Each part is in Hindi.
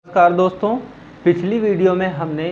नमस्कार दोस्तों, पिछली वीडियो में हमने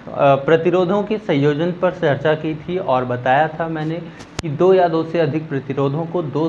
प्रतिरोधों के संयोजन पर चर्चा की थी और बताया था मैंने कि दो या दो से अधिक प्रतिरोधों को दो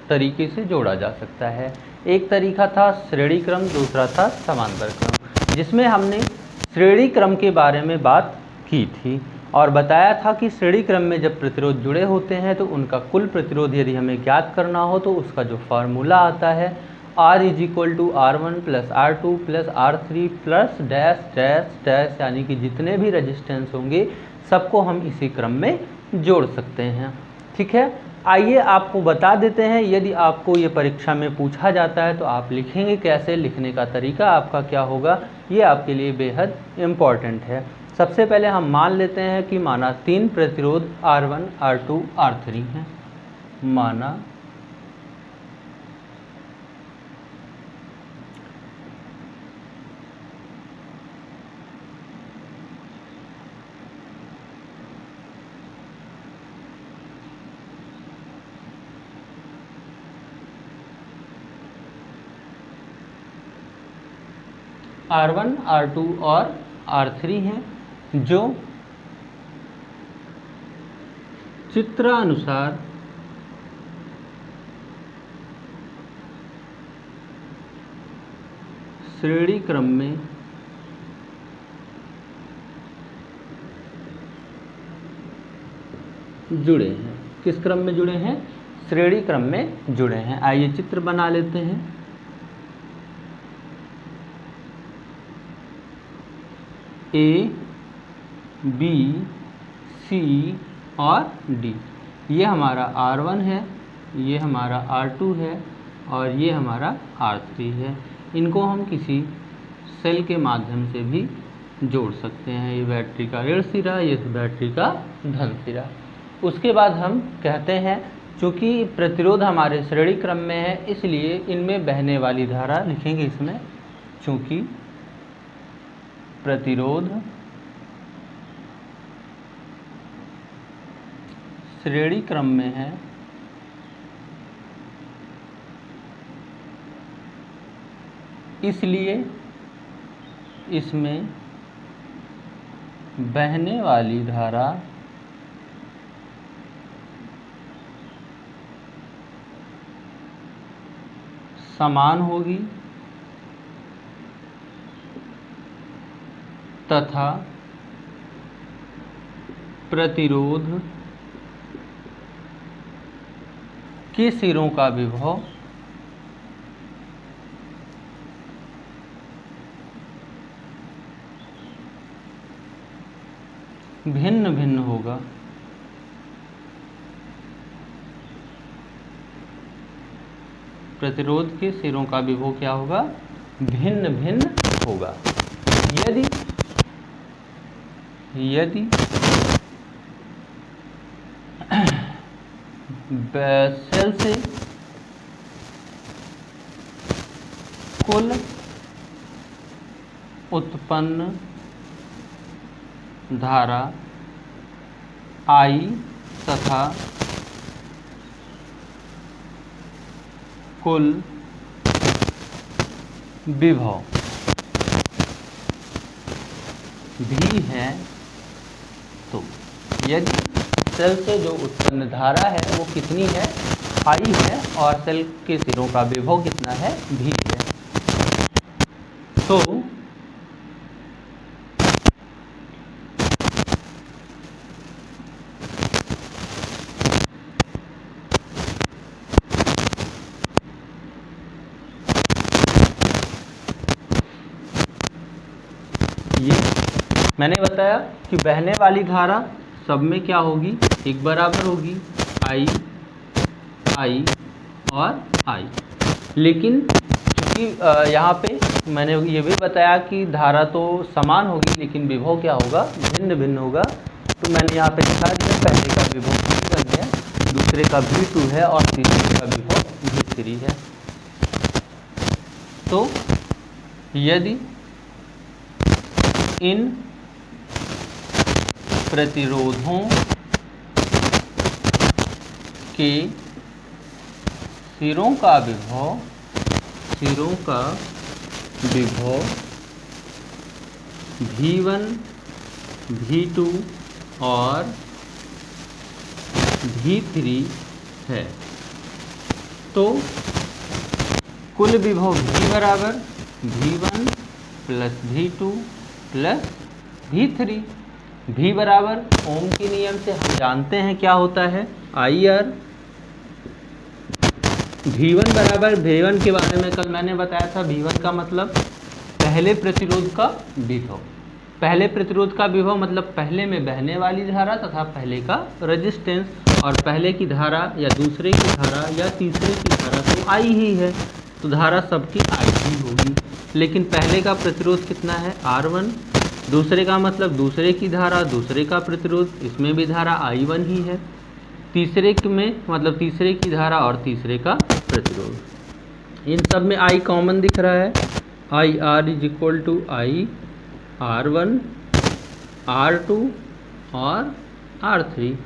तरीके से जोड़ा जा सकता है। एक तरीका था श्रेणी क्रम, दूसरा था समांतर क्रम, जिसमें हमने श्रेणी क्रम के बारे में बात की थी और बताया था कि श्रेणी क्रम में जब प्रतिरोध जुड़े होते हैं तो उनका कुल प्रतिरोध यदि हमें ज्ञात करना हो तो उसका जो फार्मूला आता है R is equal to R1 plus R2 plus R3 plus dash dash dash, यानी कि जितने भी रेजिस्टेंस होंगे सबको हम इसी क्रम में जोड़ सकते हैं। ठीक है, आइए आपको बता देते हैं। यदि आपको ये परीक्षा में पूछा जाता है तो आप लिखेंगे कैसे, लिखने का तरीका आपका क्या होगा, ये आपके लिए बेहद इम्पॉर्टेंट है। सबसे पहले हम मान लेते हैं कि माना 3 प्रतिरोध R1 R2 R3 हैं। माना R1 R2 और R3 हैं, जो चित्रानुसार श्रेणी क्रम में जुड़े हैं। किस क्रम में जुड़े हैं? श्रेणी क्रम में जुड़े हैं। आइए चित्र बना लेते हैं। A, B, C और D, ये हमारा R1 है, ये हमारा R2 है और ये हमारा R3 है। इनको हम किसी सेल के माध्यम से भी जोड़ सकते हैं। ये बैटरी का ऋण सिरा, ये बैटरी का धन सिरा। उसके बाद हम कहते हैं चूँकि प्रतिरोध हमारे श्रेणी क्रम में है इसलिए इनमें बहने वाली धारा लिखेंगे इसमें। चूँकि प्रतिरोध श्रेणी क्रम में है इसलिए इसमें बहने वाली धारा समान होगी तथा प्रतिरोध के सिरों का विभव भिन्न भिन्न होगा। प्रतिरोध के सिरों का विभव क्या होगा? भिन्न भिन्न होगा। यदि सेल से कुल उत्पन्न धारा I तथा कुल विभव भी है तो यदि सेल से जो उत्पन्न धारा है वो कितनी है? I है और सेल के सिरों का विभव कितना है? V है। तो ये मैंने बताया कि बहने वाली धारा सब में क्या होगी? एक बराबर होगी, I और I। लेकिन क्योंकि यहाँ पे मैंने ये भी बताया कि धारा तो समान होगी लेकिन विभव क्या होगा? भिन्न भिन्न होगा। तो मैंने यहाँ पे दिखा दिया, पहले का विभव V1 है, दूसरे का V2 है और तीसरे का विभव V3 है। तो यदि इन प्रतिरोधों के सिरों का विभव V1 V2 और V3 है। तो कुल विभव V बराबर V1 plus V2 plus V3। V बराबर ओम के नियम से हम जानते हैं क्या होता है, IR। V1 बराबर V1 के बारे में कल मैंने बताया था, V1 का मतलब पहले प्रतिरोध का विभव। पहले प्रतिरोध का विभव मतलब पहले में बहने वाली धारा तथा पहले का रेजिस्टेंस, और पहले की धारा या दूसरे की धारा या तीसरे की धारा तो I ही है, तो धारा सबकी I ही होगी। लेकिन पहले का प्रतिरोध कितना है, R1। दूसरे का मतलब दूसरे की धारा, दूसरे का प्रतिरोध, इसमें भी धारा I1 ही है। तीसरे में मतलब तीसरे की धारा और तीसरे का प्रतिरोध। इन सब में I कॉमन दिख रहा है, IR is equal to I R1 R2 और R3।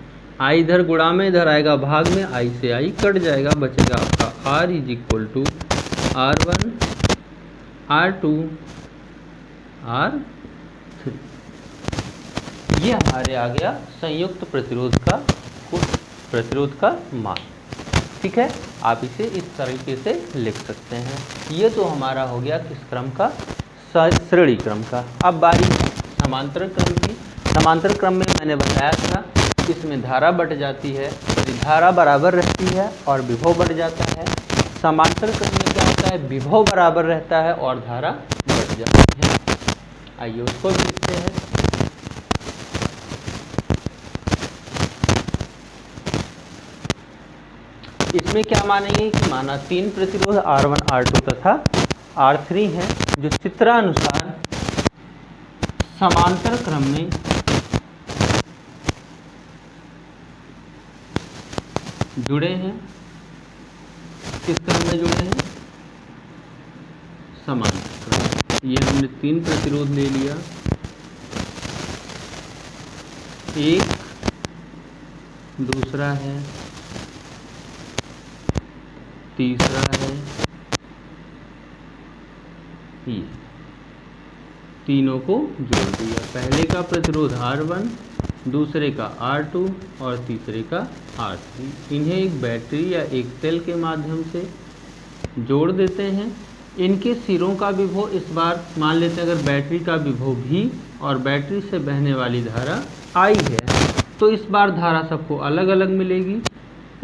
I इधर गुणा में इधर आएगा भाग में, I से I कट जाएगा, बचेगा आपका R is equal to R1 R2 R3। ये हमारे आ गया संयुक्त प्रतिरोध का कुल प्रतिरोध का मान। ठीक है, आप इसे इस तरीके से लिख सकते हैं। ये तो हमारा हो गया किस क्रम का, श्रेणी क्रम का। अब बारी समांतर क्रम की। समांतर क्रम में मैंने बताया था इसमें धारा बढ़ जाती है, धारा बराबर रहती है और विभव बढ़ जाता है। समांतर क्रम में क्या होता है, विभव बराबर रहता है और धारा बढ़ जाती है। आइए उसको भी लिखते हैं। इसमें क्या मानेंगे कि माना 3 प्रतिरोध R1 R2 तथा R3 हैं, जो चित्रानुसार समांतर क्रम में जुड़े हैं। किस क्रम में जुड़े हैं, समांतर क्रम। ये हमने 3 प्रतिरोध ले लिया, एक दूसरा है, तीसरा है, ये तीनों को जोड़ दिया। पहले का प्रतिरोध R1, दूसरे का R2 और तीसरे का R3। इन्हें एक बैटरी या एक सेल के माध्यम से जोड़ देते हैं। इनके सिरों का विभव इस बार मान लेते हैं, अगर बैटरी का विभव V और बैटरी से बहने वाली धारा I है, तो इस बार धारा सबको अलग अलग मिलेगी।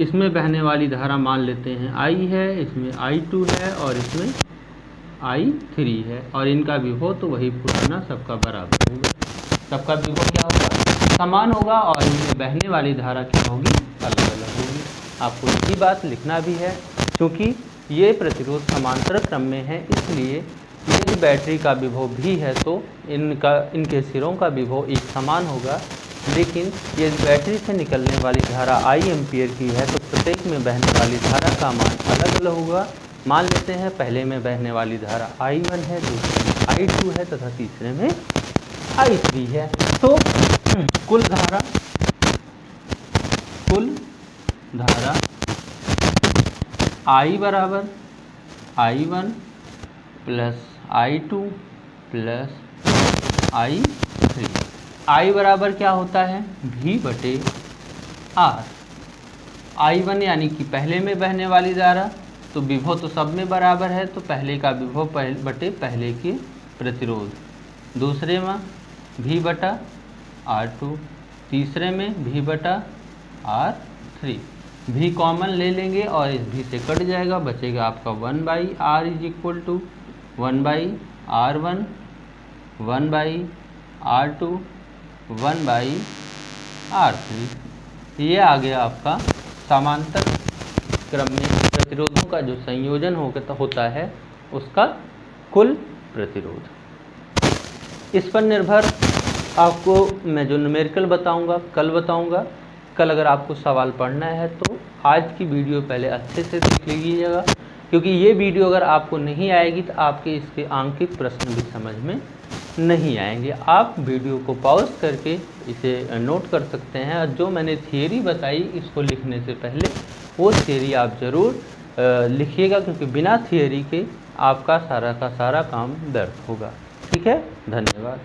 इसमें बहने वाली धारा मान लेते हैं I है, इसमें I2 है और इसमें I3 है, और इनका विभव तो वही पुराना सबका बराबर होगा। सबका विभव क्या होगा, समान होगा, और इनमें बहने वाली धारा क्या होगी, अलग अलग होगी। आपको यही बात लिखना भी है, क्योंकि ये प्रतिरोध समांतर क्रम में है, इसलिए यदि बैटरी का विभव भी है तो इनके सिरों का विभव एक समान होगा। लेकिन यदि बैटरी से निकलने वाली धारा I एम्पीयर की है तो प्रत्येक में बहने वाली धारा का मान अलग अलग होगा। मान लेते हैं पहले में बहने वाली धारा I1 है, दूसरे में I2 है तथा तीसरे में I3 है। तो कुल धारा I बराबर I1 plus I2 plus I3। I बराबर क्या होता है, V बटे R। I1 यानी कि पहले में बहने वाली धारा, तो विभव तो सब में बराबर है, तो पहले का विभव बटे पहले के प्रतिरोध। दूसरे में V बटा R2, तीसरे में V बटा R3। V कॉमन ले लेंगे और इस V से कट जाएगा, बचेगा आपका 1/R is equal to 1/R1 1/R2 1/R3। ये आ गया आपका समांतर क्रम में प्रतिरोधों का जो संयोजन होता है उसका कुल प्रतिरोध। इस पर निर्भर आपको मैं जो न्यूमेरिकल बताऊंगा कल बताऊंगा। कल अगर आपको सवाल पढ़ना है तो आज की वीडियो पहले अच्छे से देख लीजिएगा, क्योंकि ये वीडियो अगर आपको नहीं आएगी तो आपके इसके अंकित प्रश्न भी समझ में नहीं आएंगे। आप वीडियो को पॉज करके इसे नोट कर सकते हैं, और जो मैंने थियरी बताई इसको लिखने से पहले वो थियरी आप ज़रूर लिखिएगा, क्योंकि बिना थियरी के आपका सारा का सारा काम व्यर्थ होगा। ठीक है, धन्यवाद।